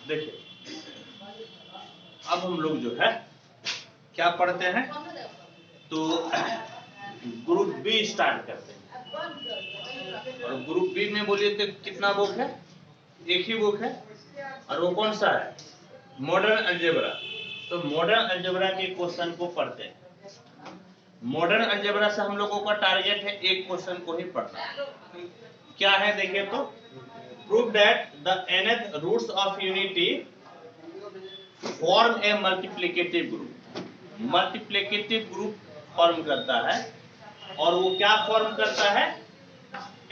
देखिए अब हम लोग जो है क्या पढ़ते हैं, तो ग्रुप बी स्टार्ट करते हैं। और ग्रुप बी में बोलिए तो कितना बुक है, एक ही बुक है, और वो कौन सा है, मॉडर्न अलजेब्रा। तो मॉडर्न अलजेब्रा के क्वेश्चन को पढ़ते हैं। मॉडर्न अलजेब्रा से हम लोगों का टारगेट है एक क्वेश्चन को ही पढ़ना। क्या है देखिए, तो prove that the nth roots of unity form a multiplicative group. Multiplicative group form करता है, और वो क्या फॉर्म करता है,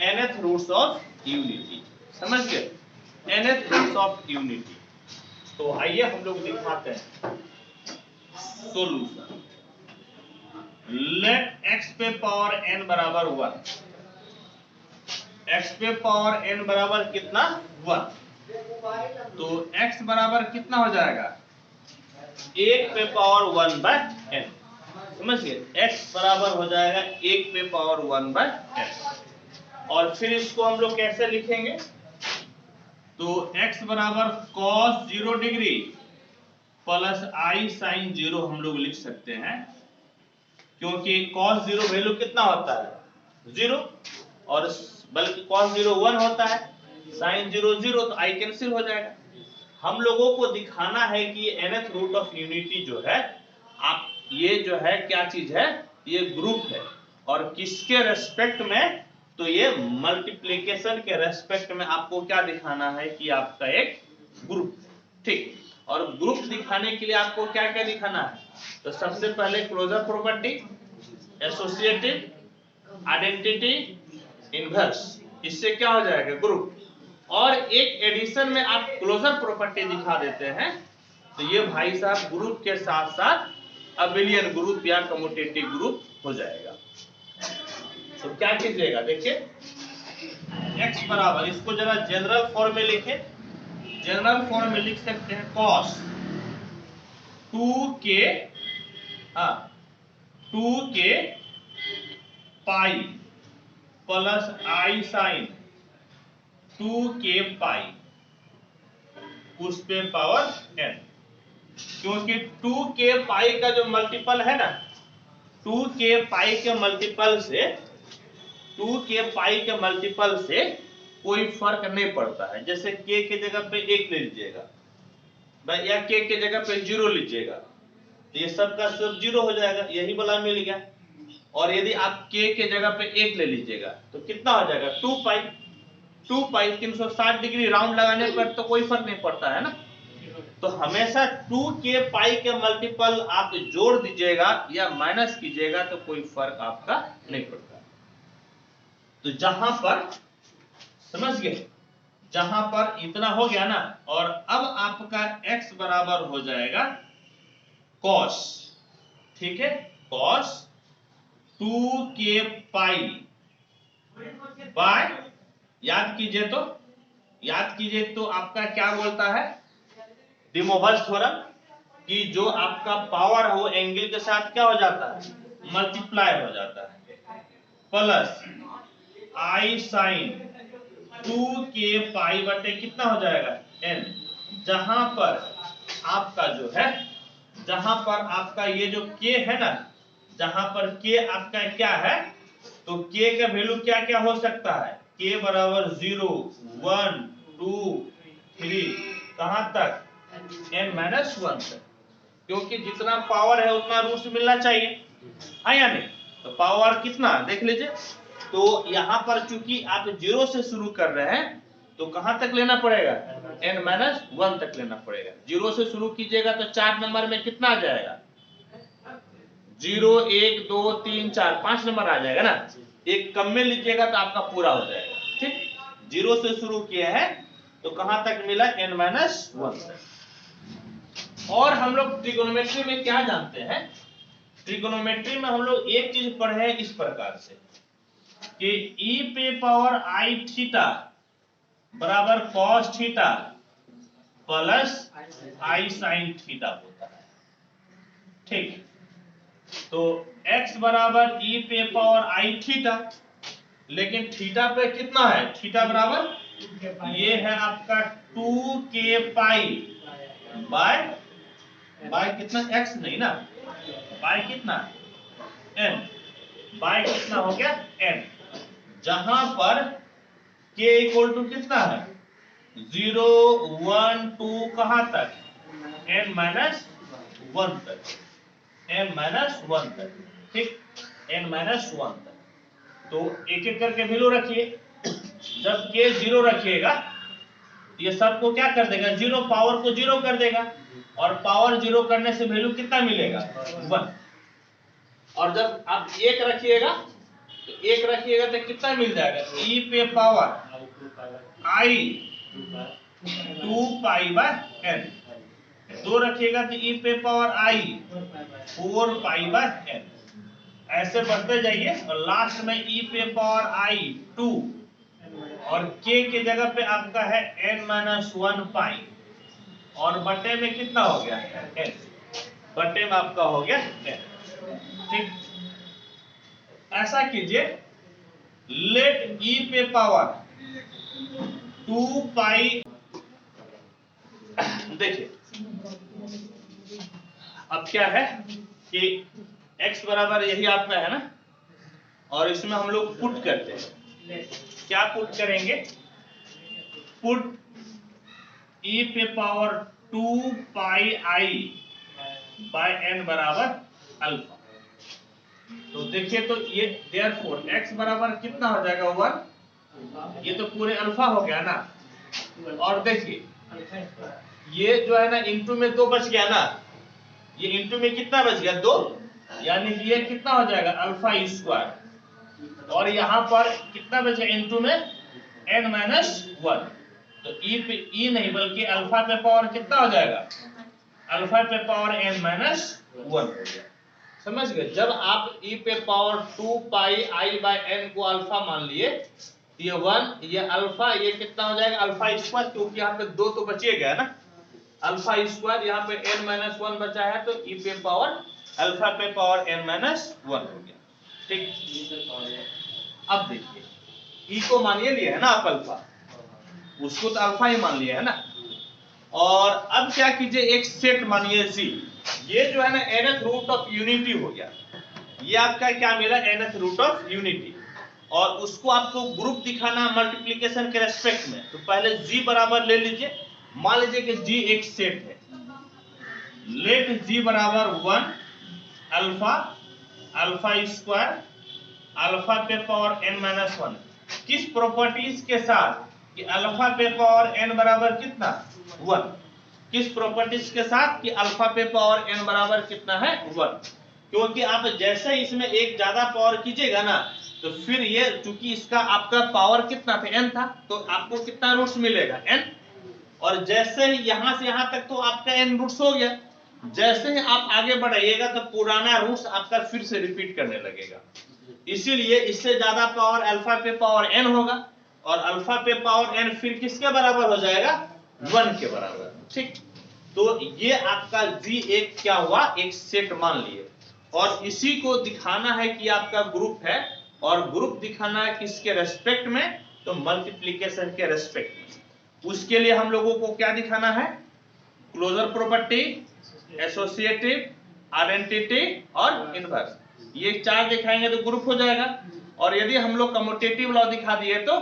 nth रूट्स ऑफ यूनिटी। समझ गए, nth रूट्स ऑफ यूनिटी। तो आइए हम लोग दिखाते हैं सोल्यूशन। लेट x पे पावर n बराबर 1, x पे पावर n बराबर कितना 1, तो x बराबर कितना हो जाएगा, 1 पे पावर 1 बाय n। समझिए, x बराबर हो जाएगा 1 पे पावर 1 बाय n। और फिर इसको हम लोग कैसे लिखेंगे, तो x बराबर cos 0 degree plus i sine 0 हम लोग लिख सकते हैं, क्योंकि cos 0 वैल्यू कितना होता है 0, और बल्कि cos 0 1 होता है, साइन 0 0, तो i कैंसिल हो जाएगा। हम लोगों को दिखाना है कि ये nth रूट ऑफ यूनिटी जो है, आप ये जो है क्या चीज है, ये ग्रुप है, और किसके रेस्पेक्ट में, तो ये मल्टीप्लिकेशन के रेस्पेक्ट में आपको क्या दिखाना है कि आपका एक ग्रुप, ठीक। और ग्रुप दिखाने के लिए आपको क्या क्या दिखाना है, तो सबसे पहले closure property, associative, identity, inverse, इससे क्या हो जाएगा ग्रुप। और एक एडिशन में आप क्लोजर प्रॉपर्टी दिखा देते हैं, तो ये भाई साहब ग्रुप के साथ साथ अबिलियन ग्रुप या कम्यूटेटिव ग्रुप हो जाएगा। तो क्या कीजिएगा, देखिए x बराबर, इसको जरा जनरल फॉर्म में लिखे। जनरल फॉर्म में लिख सकते हैं cos 2k 2k pi plus i sine 2k pi उस पे पावर n, क्योंकि 2k पाई का जो मल्टीपल है ना, 2k पाई के मल्टीपल से 2k पाई के मल्टीपल से कोई फर्क नहीं पड़ता है। जैसे k के जगह पे 1 ले लीजिएगा या k के जगह पे 0 लीजिएगा, तो ये सब का सब 0 हो जाएगा, यही वाला मिल गया। और यदि आप k के जगह पे 1 ले लीजिएगा तो कितना हो जाएगा 2 पाई। 2 पाई 360 डिग्री राउंड लगाने पर तो कोई फर्क नहीं पड़ता है ना। तो हमेशा 2k पाई के मल्टीपल आप जोड़ दीजिएगा या माइनस कीजिएगा तो कोई फर्क आपका नहीं पड़ता। तो जहां पर समझ गए, जहां पर इतना हो गया ना, और अब आपका x बराबर हो जाएगा cos, ठीक है, cos 2k पाई बाय, याद कीजिए तो आपका क्या बोलता है डी मोवर्स थ्योरम, कि जो आपका पावर है वो एंगल के साथ क्या हो जाता है, मल्टीप्लाई हो जाता है, प्लस i साइन 2k पाई बटे कितना हो जाएगा n। जहां पर आपका जो है, जहां पर आपका ये जो k है ना, जहां पर k आपका क्या है, तो k का वैल्यू क्या क्या हो सकता है, k बराबर 0 1 2 3, कहां तक n माइनस 1 तक, क्योंकि जितना पावर है उतना रूट्स मिलना चाहिए, है या नहीं। तो पावर कितना देख लीजिए, तो यहां पर चूंकि आप 0 से शुरू कर रहे हैं तो कहां तक लेना पड़ेगा, n माइनस 1 तक लेना पड़ेगा। 0 से शुरू कीजिएगा तो 4 नंबर में कितना आ जाएगा, 0 1 2 3 4 5 नंबर आ जाएगा ना। एक कम में लीजिएगा तो आपका पूरा हो जाएगा, ठीक। 0 से शुरू किया है तो कहां तक मिला, n माइनस 1 तक। और हम लोग ट्रिगोनोमेट्री में क्या जानते हैं, ट्रिगोनोमेट्री में हम लोग एक चीज पढ़े हैं इस प्रकार से कि e पे पावर i थीटा बराबर cos theta plus i sine theta होता है, ठीक। तो x बराबर e पे पावर i थीटा, लेकिन थीटा पे कितना है, थीटा बराबर ये है आपका 2k पे पाई बाय कितना x नहीं ना, बाय कितना n, बाय कितना हो गया n, जहां पर k इक्वल टू कितना है 0 1 2 कहां तक n माइनस 1 तक, n माइनस 1 तक, ठीक, n माइनस 1 तक। तो एक एक करके वैल्यू रखिए, जब k 0 रखिएगा ये सबको क्या कर देगा, जीरो, पावर को जीरो कर देगा, और पावर जीरो करने से वैल्यू कितना मिलेगा 1। और जब आप एक रखिएगा तो एक रखिएगा तो कितना मिल जाएगा e पे power i 2 pi by n, दो रखिएगा तो e पे power i 4 pi by n, ऐसे बढ़ते जाइए और लास्ट में e पे पावर i 2 और k के जगह पे आपका है n माइनस 1 पाई, और बटे में कितना हो गया n, बटे में आपका हो गया n, ठीक। ऐसा कीजिए, लेट e पे पावर 2 पाई, देखिए अब क्या है कि x बराबर यही आपका है ना, और इसमें हम लोग पुट करते हैं, क्या पुट करेंगे, पुट e पे power 2 pi i by n बराबर अल्फा। तो देखिए तो ये देयरफॉर x बराबर कितना हो जाएगा 1, ये तो पूरे अल्फा हो गया ना, और देखिए ये जो है ना इंटू में 2 बच गया ना, ये इंटू में कितना बच गया 2, यानी कि ये कितना हो जाएगा अल्फा स्क्वायर, और यहाँ पर कितना बच गया इंटू में n माइनस 1, तो e नहीं बल्कि अल्फा पे पावर कितना हो जाएगा, अल्फा पे पावर n माइनस 1 हो गया। समझ गए, जब आप e पे power 2 pi i by n को अल्फा मान लिए, ये 1 ये अल्फा, ये कितना हो जाएगा अल्फा स्क्वायर, क्योंकि यहाँ पे 2 तो बचिएगा ना, अल्फा स्क्वायर, यहाँ पे n माइनस 1 बचा है, तो e पे पावर अल्फा पे पावर n माइनस 1 हो गया, ठीक। अब देखिए e को मानिए लिए है ना आप अल्फा, उसको तो अल्फा ही मान लिया है ना, और अब क्या कीजिए एक सेट मानिए c, ये जो है ना nth रूट ऑफ यूनिटी हो गया, ये आपका क्या मिला nth रूट ऑफ यूनिटी, और उसको आपको ग्रुप दिखाना मल्टीप्लिकेशन के रेस्पेक्ट में, तो पहले g बराबर ले लीजिए, मान लीजिए कि g एक सेट है, लेट g बराबर 1 अल्फा, अल्फा स्क्वायर, अल्फा पे पावर n माइनस 1, किस प्रॉपर्टीज के साथ कि अल्फा पे पावर n बराबर कितना 1, किस प्रॉपर्टीज के साथ कि अल्फा पे पावर n बराबर कितना है 1, क्योंकि आप जैसे इसमें एक ज्यादा पावर कीजिएगा ना, तो फिर ये चूंकि इसका आपका पावर कितना था n था, तो आपको कितना रूट्स मिलेगा n, और जैसे ही यहां से यहां तक तो आपका n रूट्स हो गया, जैसे ही आप आगे बढ़ाइएगा तो पुराना रूट्स आपका फिर से रिपीट करने लगेगा, इसीलिए इससे ज्यादा पावर अल्फा पे पावर n होगा, और अल्फा पे पावर n फिर किसके बराबर हो जाएगा 1 के बराबर, ठीक। तो ये आपका g एक क्या हुआ एक सेट मान लिए, और इसी को दिखाना है कि आपका ग्रुप है, और ग्रुप दिखाना है किसके रेस्पेक्ट में, तो मल्टीप्लिकेशन के रेस्पेक्ट में। उसके लिए हम लोगों को क्या दिखाना है, क्लोजर प्रॉपर्टी, एसोसिएटिव, आइडेंटिटी और इनवर्स, ये चार दिखाएंगे तो ग्रुप हो जाएगा, और यदि हम लोग कम्यूटेटिव लॉ दिखा दिए तो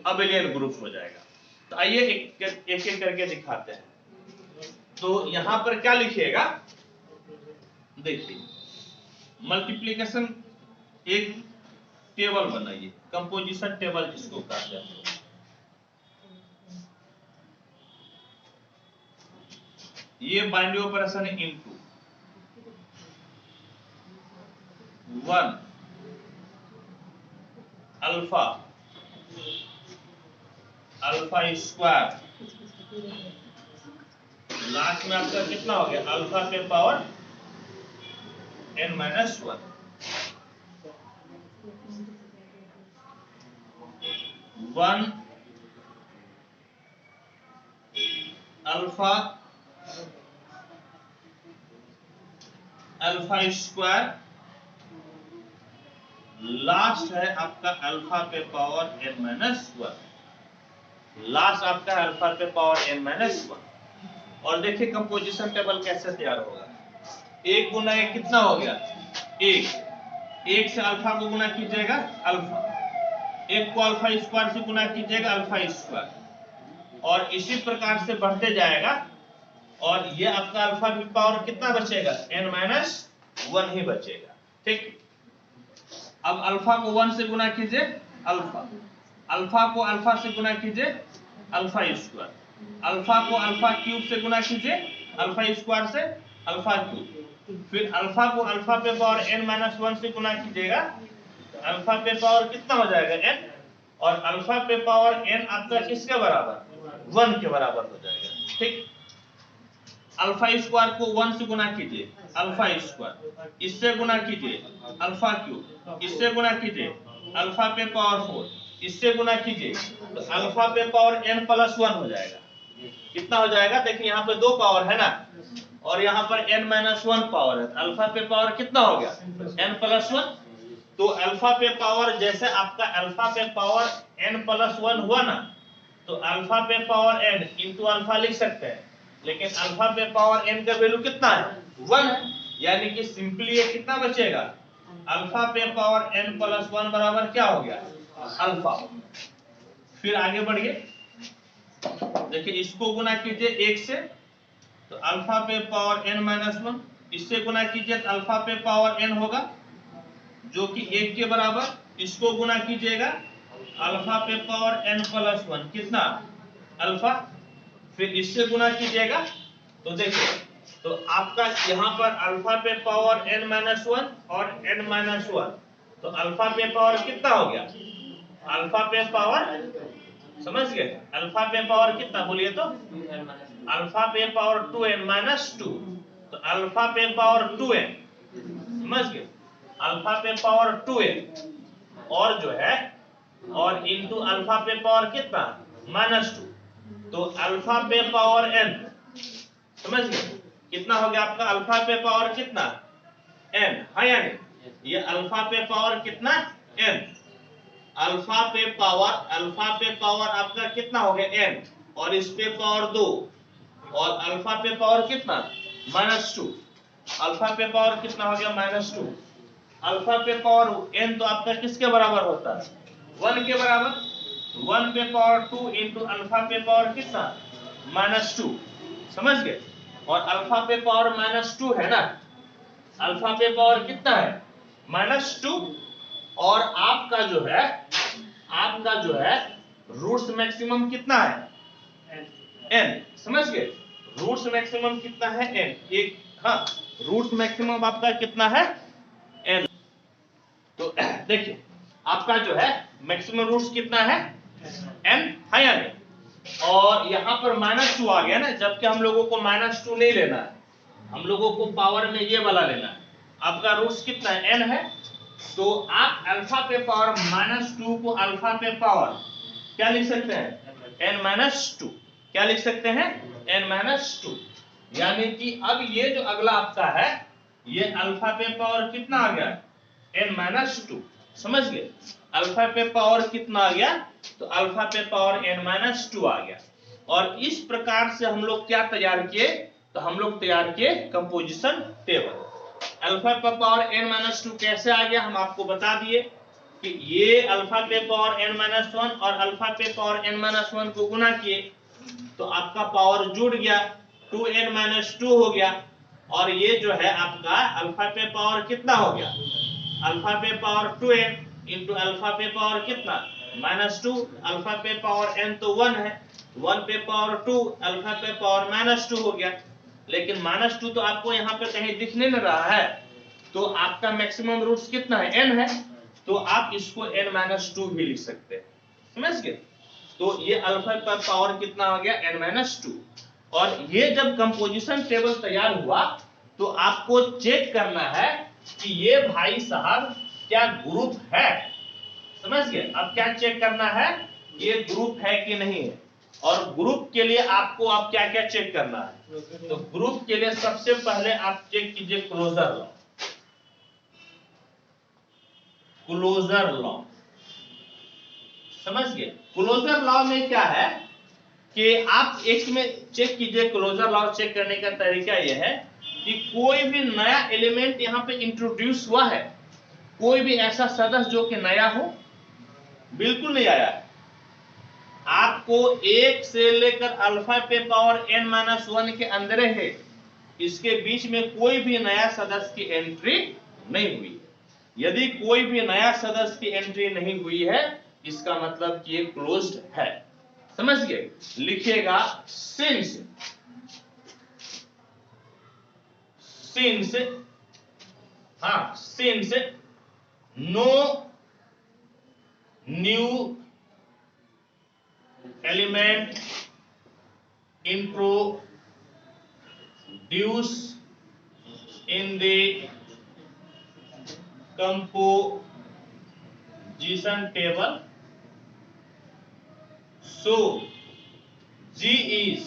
अबेलियन ग्रुप हो जाएगा। तो आइए एक एक करके दिखाते हैं। तो यहां पर क्या लिखिएगा, देखिए मल्टीप्लिकेशन एक टेबल बनाइए, कंपोजिशन टेबल जिसको कहते हैं, ये binary operation into 1 alpha, alpha square, last में आपका कितना हो गया अल्फा पे power n minus 1, 1 alpha, alpha square, last है आपका अल्फा पे पावर n माइनस 1, लास्ट आपका अल्फा पे पावर n माइनस 1, और देखिए कंपोजिशन टेबल कैसे तैयार होगा। 1 गुना 1 कितना हो गया 1 से अल्फा को गुना कीजिएगा अल्फा, 1 को अल्फा स्क्वायर से गुना कीजिएगा अल्फा स्क्वायर, और इसी प्रकार से बढ़ते जाएगा और ये आपका अल्फा की पावर कितना बचेगा n-1 ही बचेगा। ठीक, अब अल्फा को 1 से गुना कीजिए अल्फा, अल्फा को अल्फा से गुना कीजिए अल्फा स्क्वायर, अल्फा को अल्फा क्यूब से गुना कीजिए अल्फा स्क्वायर से अल्फा क्यूब, फिर अल्फा को अल्फा पे पावर n-1 से गुना कीजिएगा, अल्फा पे पावर कितना हो जाएगा n, और अल्फा पे पावर n आपका किसके बराबर 1 के बराबर हो जाएगा। ठीक, अल्फा स्क्वायर को 1 से गुना कीजिए अल्फा स्क्वायर, इससे गुना कीजिए अल्फा क्यूब, इससे गुना कीजिए अल्फा पे पावर 4, इससे गुना कीजिए तो अल्फा पे पावर n+1 हो जाएगा। कितना हो जाएगा, देखिए यहाँ पे 2 पावर है ना, और यहाँ पर n-1 पावर है, अल्फा पे पावर कितना हो गया n+1। तो अल्फा पे पावर जैसे आपका अल्फा पे पावर n+1 हुआ ना, तो अल्फा पे पावर n इंटू अल्फा लिख सकते हैं, लेकिन अल्फा पे पावर n का वैल्यू कितना है 1 है, यानी कि सिंपली ये कितना बचेगा अल्फा पे पावर n+1 बराबर क्या हो गया अल्फा। फिर आगे बढ़िए, देखिए इसको गुना कीजिए 1 से तो अल्फा पे पावर n-1, इससे गुना कीजिए तो अल्फा पे पावर n होगा जो कि 1 के बराबर, इसको गुना कीजिएगा अल्फा पे पावर n+1 कितना अल्फा, फिर इससे गुना कीजिएगा तो देखिए तो आपका यहाँ पर अल्फा पे पावर n-1 और n-1, तो अल्फा पे पावर कितना हो गया अल्फा पे पावर, समझ गए, अल्फा पे पावर कितना बोलिए तो अल्फा पे पावर 2n-2, तो अल्फा पे पावर 2n, समझ गए, अल्फा पे पावर 2n और जो है और इंटू अल्फा पे पावर कितना -2, तो अल्फा पे पावर n, समझ गए, कितना हो गया आपका अल्फा पे पावर कितना n है या नहीं, ये अल्फा पे पावर कितना n, अल्फा पे पावर आपका कितना हो गया n, और इस पे पावर 2, और अल्फा पे पावर कितना -2, अल्फा पे पावर कितना हो गया -2, अल्फा पे पावर n तो आपका किसके बराबर होता है 1 के बराबर, 1 पे पावर 2 इंटू अल्फा पे पावर कितना -2, समझ गए, और अल्फा पे पावर -2 है ना, अल्फा पे पावर कितना है -2, और आपका जो है रूट्स मैक्सिमम कितना है n, समझ गए, रूट्स मैक्सिमम कितना है n, एक हाँ रूट्स मैक्सिमम आपका कितना है n, तो देखिए आपका जो है मैक्सिमम रूट्स कितना है n है या नहीं, और यहाँ पर -2 आ गया ना, जबकि हम लोगों को -2 नहीं लेना है, हम लोगों को पावर में ये वाला लेना है, आपका रूट्स कितना है n है, तो आप अल्फा पे पावर -2 को अल्फा पे पावर क्या लिख सकते हैं n-2, क्या लिख सकते हैं n-2, यानी कि अब ये जो अगला आपका है ये अल्फा पे पावर कितना आ गया n-2, समझ गए, अल्फा पे पावर कितना आ गया, तो अल्फा पे पावर n-2 आ गया, और इस प्रकार से हम लोग क्या तैयार किए, तो हम लोग तैयार किए कंपोजिशन टेबल। अल्फा पे पावर n-2 कैसे आ गया हम आपको बता दिए कि ये अल्फा पे पावर n-1 और अल्फा पे पावर n-1 को गुना किए तो आपका पावर जुड़ गया 2n-2 हो गया, और ये जो है आपका अल्फा पे पावर कितना हो गया अल्फा पे पावर 2n इंटू अल्फा पे पावर कितना -2, अल्फा पे पावर n तो 1 है, 1 पे पावर 2 अल्फा पे पावर -2 हो गया, लेकिन -2 तो आपको यहाँ पे कहीं दिख नहीं रहा है, तो आपका मैक्सिमम रूट्स कितना है n है, तो आप इसको n-2 भी लिख सकते हैं, समझ गए, तो ये अल्फा का पावर कितना हो गया n-2, और ये जब कंपोजिशन टेबल तैयार हुआ तो आपको चेक करना है कि ये भाई साहब क्या ग्रुप है, समझ गए, अब क्या चेक करना है ये ग्रुप है कि नहीं है, और ग्रुप के लिए आपको आप क्या क्या चेक करना है, तो ग्रुप के लिए सबसे पहले आप चेक कीजिए क्लोजर लॉ, क्लोजर लॉ, समझ गए, क्लोजर लॉ में क्या है कि आप एक में चेक कीजिए, क्लोजर लॉ चेक करने का तरीका यह है कि कोई भी नया एलिमेंट यहाँ पे इंट्रोड्यूस हुआ है, कोई भी ऐसा सदस्य जो कि नया हो, बिल्कुल नहीं आया है। आपको 1 से लेकर अल्फा पे पावर n-1 के अंदर है, इसके बीच में कोई भी नया सदस्य की एंट्री नहीं हुई है। यदि कोई भी नया सदस्य की एंट्री नहीं हुई है, इसका मतलब कि ये क्लोज्ड है। समझ गए? लिखिएगा since no new element introduce in the composition table, so G is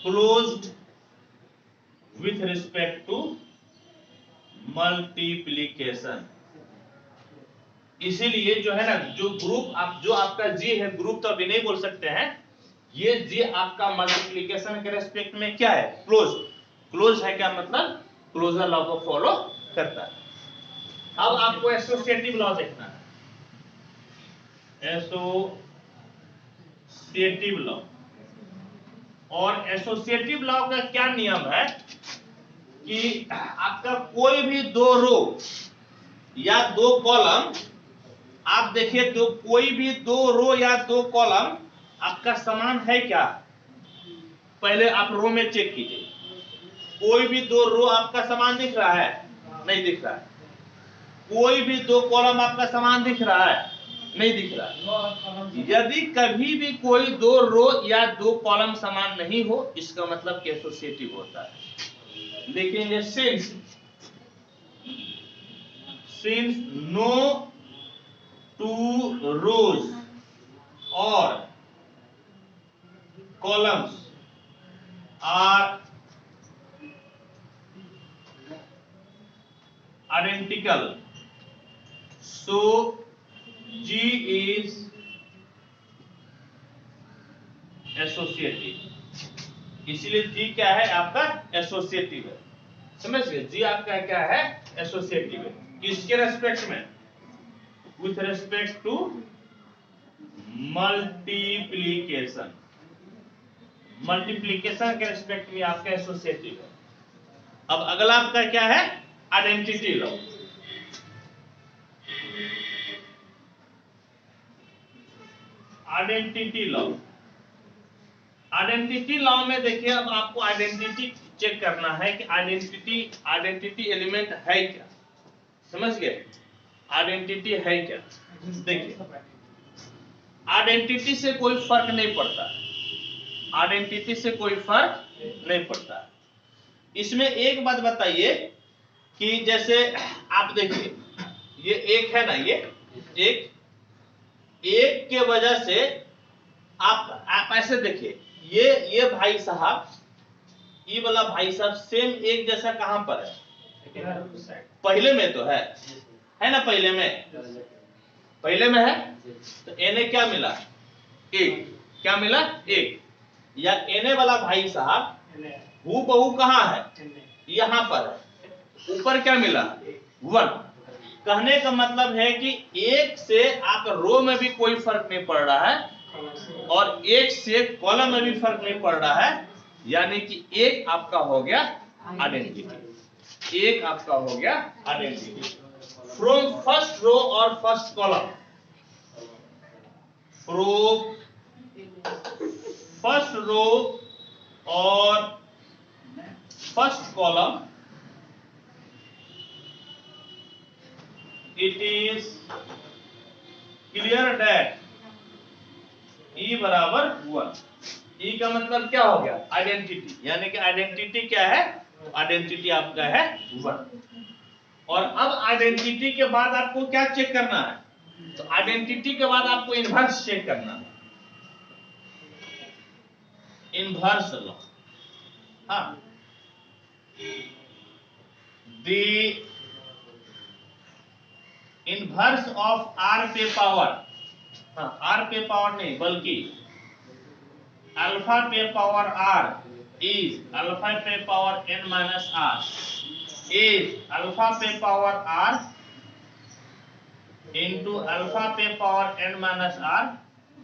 closed with respect to multiplication। इसीलिए जो है ना, जो ग्रुप जो आपका G है, ग्रुप तो अभी नहीं बोल सकते हैं, ये G आपका मल्टीप्लिकेशन के रेस्पेक्ट में क्या है? क्लोज है। क्या मतलब? क्लोजर लॉ को फॉलो करता है। अब आपको एसोसिएटिव लॉ देखना है। एसोसिएटिव लॉ, और एसोसिएटिव लॉ का क्या नियम है कि आपका कोई भी 2 रो या 2 कॉलम, आप देखिए, तो कोई भी 2 रो या 2 कॉलम आपका समान है क्या? पहले आप रो में चेक कीजिए, कोई भी 2 रो आपका समान दिख रहा है? नहीं दिख रहा है। कोई भी 2 कॉलम आपका समान दिख रहा है? नहीं दिख रहा है। यदि कभी भी कोई 2 रो या 2 कॉलम समान नहीं हो, इसका मतलब कि एसोसिएटिव होता है। लिखेंगे since no 2 rows or columns are identical, so G is associative। इसलिए G क्या है? आपका एसोसिएटिव है। समझ गए? G आपका क्या है? एसोसिएटिव है। किसके रेस्पेक्ट में? With respect to multiplication. Multiplication के रेस्पेक्ट में आपका एसोसिएटिव है। अब अगला आपका क्या है? Identity law. Identity law, identity law में देखिए, अब आपको आइडेंटिटी चेक करना है कि आइडेंटिटी एलिमेंट है क्या। समझ गए? आइडेंटिटी है क्या? देखिए, आइडेंटिटी से कोई फर्क नहीं पड़ता, आइडेंटिटी से कोई फर्क नहीं पड़ता। इसमें एक बात बताइए कि जैसे आप देखिए, ये एक है ना, ये एक के वजह से आप ऐसे देखिए, ये भाई साहब, ये वाला भाई साहब सेम एक जैसा कहां पर है? पहले में तो है ना? पहले में है, तो एने क्या मिला? एक। क्या मिला? एक। या एने वाला भाई साहब हूबहू कहां है? यहां पर है। ऊपर क्या मिला? 1। कहने का मतलब है कि एक से आप रो में भी कोई फर्क नहीं पड़ रहा है, और एक से कॉलम में भी फर्क नहीं पड़ रहा है, यानी कि एक आपका हो गया आइडेंटिटी। एक आपका हो गया आइडेंटिटी फ्रॉम फर्स्ट रो और first column. From first row और first column, it is clear that E बराबर 1। E का मतलब क्या हो गया? आइडेंटिटी। यानी कि आइडेंटिटी क्या है? आइडेंटिटी आपका है 1। और अब आइडेंटिटी के बाद आपको क्या चेक करना है? तो आइडेंटिटी के बाद आपको इनवर्स चेक करना है। इनवर्स लॉ, हाँ, दी इनवर्स ऑफ आर पे पावर, हाँ आर पे पावर नहीं बल्कि अल्फा पे पावर आर इज अल्फा पे power n minus r is alpha पे पावर आर इंटू अल्फा पे पावर एन माइनस आर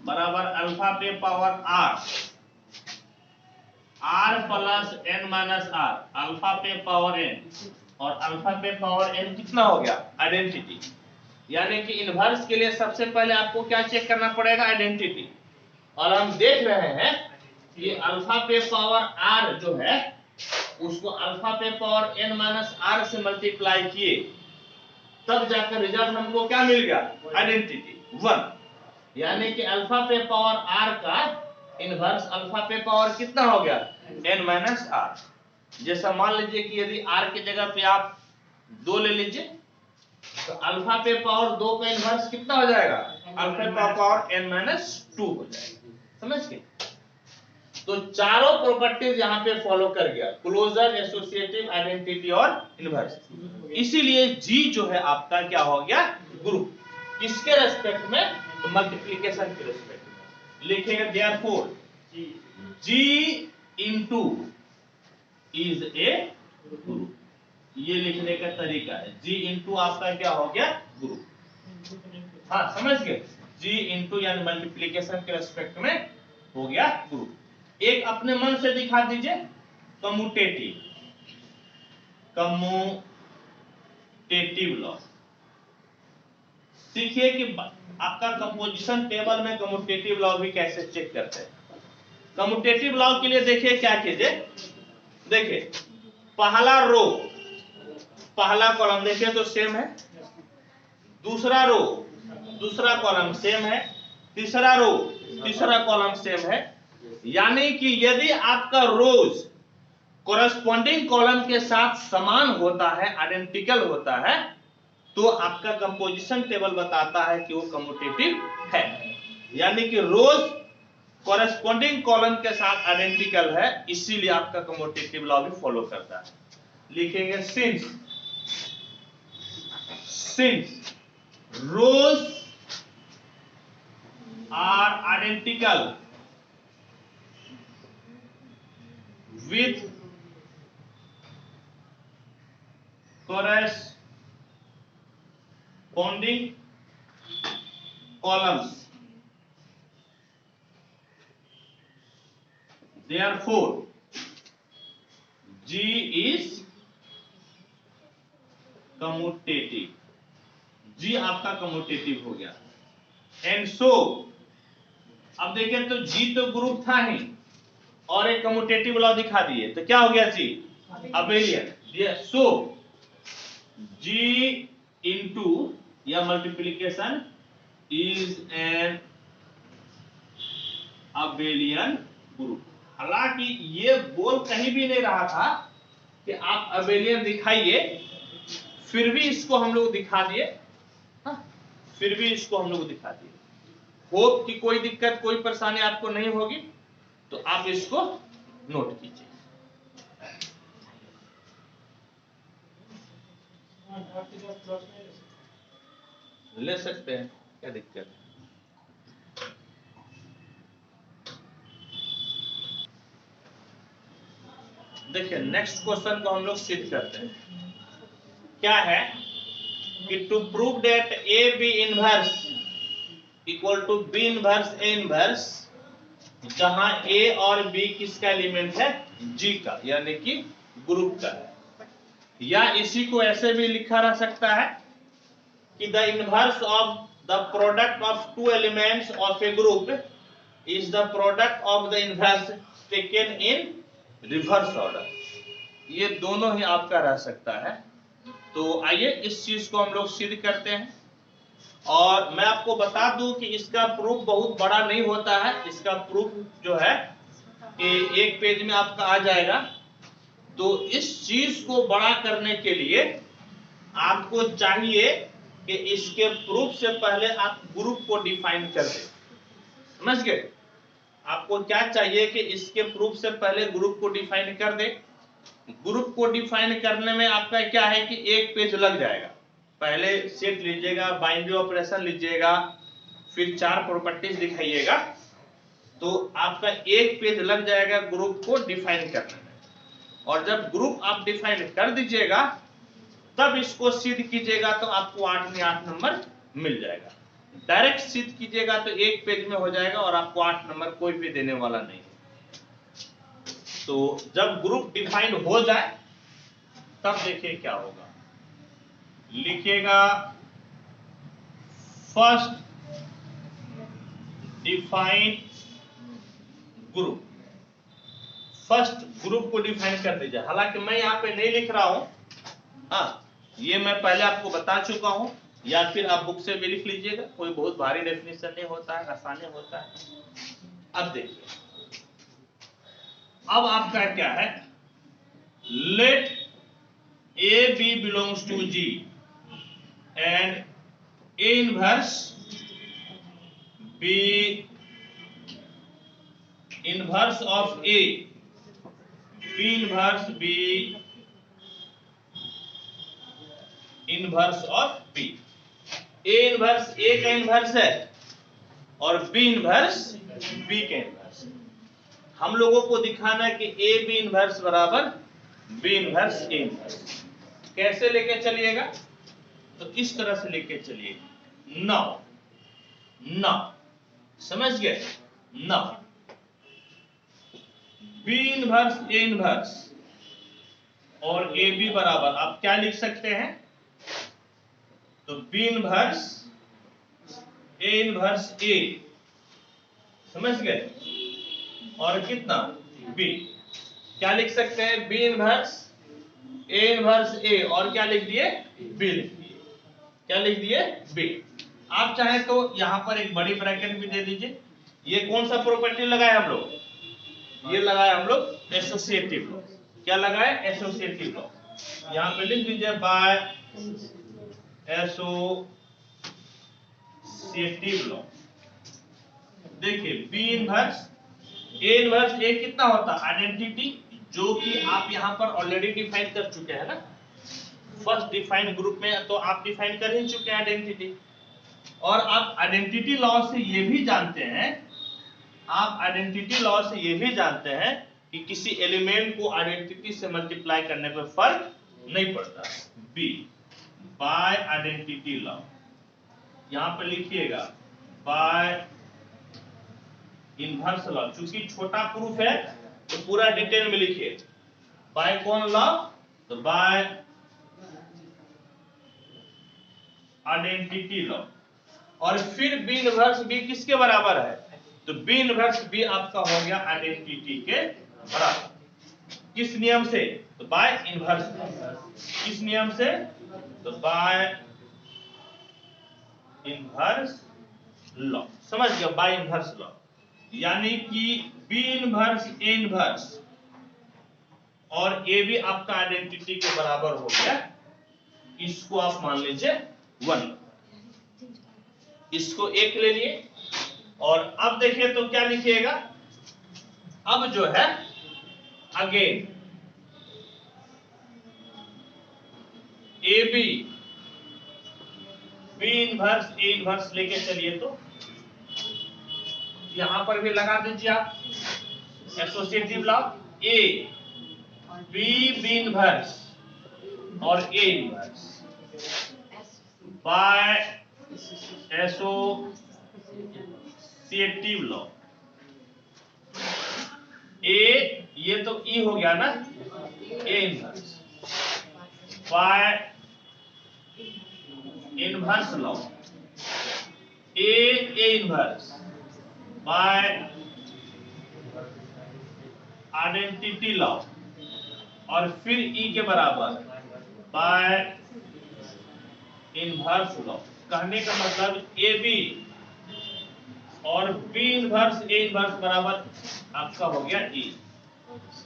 बराबर अल्फा पे power r plus n minus r, alpha पे पावर एन और अल्फा पे पावर एन कितना हो गया आइडेंटिटी। यानी कि इनवर्स के लिए सबसे पहले आपको क्या चेक करना पड़ेगा आइडेंटिटी, और हम देख रहे हैं कि अल्फा पे पावर आर जो है उसको अल्फा पे पावर एन माइनस आर से मल्टीप्लाई किए तब जाकर रिजल्ट हमको क्या मिल गया आइडेंटिटी 1। यानी कि अल्फा पे पावर आर का इनवर्स अल्फा पे पावर कितना हो गया एन माइनस आर। जैसा मान लीजिए कि यदि आर की जगह पे आप 2 ले लीजिए तो अल्फा पे पावर 2 का इनवर्स कितना हो जाएगा अल्फा पे पावर एन माइनस 2 हो जाएगा। समझ गए? तो चारों प्रॉपर्टीज यहाँ पे फॉलो कर गया, क्लोजर, एसोसिएटिव, आइडेंटिटी और इनवर्स। इसीलिए जी जो है आपका क्या हो गया ग्रुप, किसके रेस्पेक्ट में तो मल्टीप्लिकेशन के रेस्पेक्ट में लिखेंगे therefore G into is a group. ये लिखने का तरीका है, जी इनटू आपका क्या हो गया ग्रुप। हाँ समझ गए? जी इनटू यानी मल्टीप्लिकेशन के रेस्पेक्ट में हो गया ग्रुप। एक अपने मन से दिखा दीजिए कम्यूटेटिव, कम्यूटेटिव लॉ। सीखिए कि आपका कंपोजिशन टेबल में कम्यूटेटिव लॉ भी कैसे चेक करते हैं। कम्यूटेटिव लॉ के लिए देखिए क्या कीजिए, देखिए पहला रो पहला कॉलम देखिए तो सेम है, दूसरा रो दूसरा कॉलम सेम है, तीसरा रो तीसरा कॉलम सेम है। यानी कि यदि आपका रोज कोरेस्पोंडिंग कॉलम के साथ समान होता है, आइडेंटिकल होता है, तो आपका कंपोजिशन टेबल बताता है कि वो कम्यूटेटिव है। यानी कि रोज कोरेस्पोंडिंग कॉलम के साथ आइडेंटिकल है, इसीलिए आपका कम्यूटेटिव लॉ भी फॉलो करता है। लिखेंगे since rows are identical with corresponding columns, therefore G is commutative, G आपका कम्यूटेटिव हो गया। एंड सो अब देखिए तो G तो ग्रुप था ही और एक कम्यूटेटिव लॉ दिखा दिए तो क्या हो गया जी अबेलियन। सो जी इनटू या multiplication is an abelian group. हालांकि ये बोल कहीं भी नहीं रहा था कि आप अबेलियन दिखाइए, फिर भी इसको हम लोग दिखा दिए, फिर भी इसको हम लोग दिखा दिए। होप कि कोई दिक्कत कोई परेशानी आपको नहीं होगी, तो आप इसको नोट कीजिए। ले सकते हैं, क्या दिक्कत है? देखिए नेक्स्ट क्वेश्चन को हम लोग सिद्ध करते हैं। क्या है कि to prove that a B inverse equal to b inverse A inverse, जहां ए और बी किसका एलिमेंट है जी का, यानी कि ग्रुप का है। या इसी को ऐसे भी लिखा जा सकता है कि the inverse of the product of two elements of A group is the product of the inverse taken in reverse order. ये दोनों ही आपका रह सकता है। तो आइए इस चीज को हम लोग सिद्ध करते हैं। और मैं आपको बता दूं कि इसका प्रूफ बहुत बड़ा नहीं होता है। इसका प्रूफ जो है कि एक पेज में आपका आ जाएगा। तो इस चीज को बड़ा करने के लिए आपको चाहिए कि इसके प्रूफ से पहले आप ग्रुप को डिफाइन कर दें। समझ गए? आपको क्या चाहिए कि इसके प्रूफ से पहले ग्रुप को डिफाइन कर दे। ग्रुप को डिफाइन करने में आपका क्या है कि एक पेज लग जाएगा। पहले सेट लीजिएगा, बाइनरी ऑपरेशन लीजिएगा, फिर 4 प्रॉपर्टीज दिखाइएगा, तो आपका एक पेज लग जाएगा ग्रुप को डिफाइन करने में। और जब ग्रुप आप डिफाइन कर दीजिएगा तब इसको सिद्ध कीजिएगा तो आपको 8 में 8 नंबर मिल जाएगा। डायरेक्ट सिद्ध कीजिएगा तो एक पेज में हो जाएगा और आपको 8 नंबर कोई भी देने वाला नहीं। तो जब ग्रुप डिफाइन हो जाए तब देखिए क्या होगा। लिखिएगा first define group. First group को डिफाइन कर दीजिए। हालांकि मैं यहाँ पे नहीं लिख रहा हूं, हाँ ये मैं पहले आपको बता चुका हूं, या फिर आप बुक से भी लिख लीजिएगा, कोई बहुत भारी डेफिनेशन नहीं होता है, आसानी होता है। अब देखिए, अब आपका क्या है, let A B belongs to G and A inverse B inverse of A, B inverse B inverse of B. A inverse A का इनवर्स है और बी इनवर्स बी का इनवर्स। हम लोगों को दिखाना है कि ए बी इनवर्स बराबर बी इनवर्स ए इनवर्स। कैसे लेके चलिएगा, तो इस तरह से लेके चलिएगा। नाउ समझ गए, नाउ बी इनवर्स ए इनवर्स और ए बी बराबर आप क्या लिख सकते हैं, तो बी इनवर्स ए इनवर्स ए, समझ गए, और कितना बी। क्या लिख सकते हैं, बी इनवर्स ए इनवर्स ए, और क्या लिख दिए, बी लिख दिए। क्या लिख दिए, बी। आप चाहे तो यहां पर एक बड़ी ब्रैकेट भी दे दीजिए। ये कौन सा प्रॉपर्टी लगाए हम लोग, ये लगाए हम लोग एसोसिएटिव लॉ। क्या लगाए, एसोसिएटिव लॉ। यहां पे लिख दीजिए बाय एसोसिएटिव लॉ। देखिए बी इनवर्स ए इनवर्स ए कितना होता है, आइडेंटिटी, जो कि आप यहां पर ऑलरेडी डिफाइन कर चुके हैं ना। फर्स्ट डिफाइन ग्रुप में तो आप डिफाइन कर ही चुके हैं आइडेंटिटी। और आप आइडेंटिटी लॉ से ये भी जानते हैं, आप आइडेंटिटी लॉ से ये भी जानते हैं कि किसी एलिमेंट को आइडेंटिटी से मल्टीप्लाई करने पर फर्क नहीं पड़ता। बी बाय आइडेंटिटी लॉ, यहां पर लिखिएगा बाय इनवर्स लॉ। चूंकि छोटा प्रूफ है तो पूरा डिटेल में लिखिए। बाय कौन लॉ, तो बाय आइडेंटिटी लॉ। और फिर बी इनवर्स बी किसके बराबर है, तो बी इनवर्स बी आपका हो गया आइडेंटिटी के बराबर। किस नियम से, तो बाय इनवर्स। किस नियम से, तो बाय इनवर्स लॉ। समझ गया, बाय इनवर्स लॉ। यानी कि बी इनवर्स ए इनवर्स और ए भी आपका आइडेंटिटी के बराबर हो गया। इसको आप मान लीजिए 1, इसको 1 ले लिए। और अब देखिए तो क्या लिखिएगा, अब जो है again A B B inverse A inverse लेके चलिए, तो यहां पर भी लगा दीजिए आप associative law. A B B inverse और A inverse by associative law. A ये तो ई हो गया ना, A inverse by inverse law. A inverse by identity law, और फिर ई के बराबर बाय इनवर्स लॉ। कहने का मतलब ए बी और बी इनवर्स ए इनवर्स बराबर आपका हो गया ई।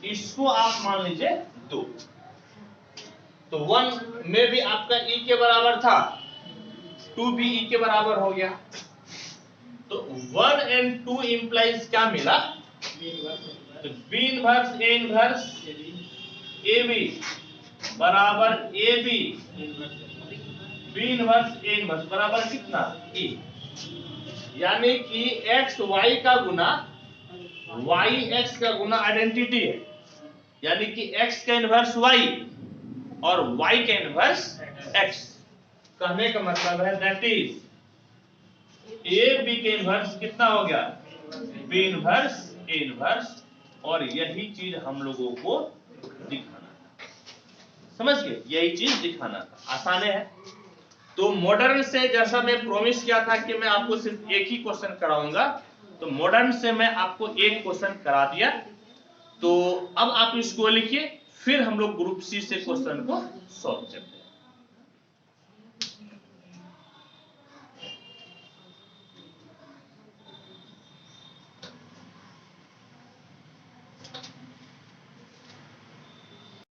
इसको आप मान लीजिए 2। तो 1 में भी आपका ई के बराबर था, 2 भी ई के बराबर हो गया। तो 1 and 2 इंप्लाइज क्या मिला, तो B inverse A inverse A B बराबर A B B inverse A inverse बराबर कितना ए, यानी कि एक्स वाई का गुना वाई एक्स का गुना आइडेंटिटी है, यानी कि एक्स का इनवर्स वाई और वाई का इनवर्स एक्स। कहने का मतलब है दैट इज ए बी के इनवर्स कितना हो गया बी इनवर्स ए इनवर्स, और यही चीज हम लोगों को दिखाना था, समझ गए, यही चीज दिखाना था, आसान है। तो मॉडर्न से जैसा मैं प्रॉमिस किया था कि मैं आपको सिर्फ एक ही क्वेश्चन कराऊंगा, तो मॉडर्न से मैं आपको एक क्वेश्चन करा दिया। तो अब आप इसको लिखिए, फिर हम लोग ग्रुप सी से क्वेश्चन को सॉल्व करें।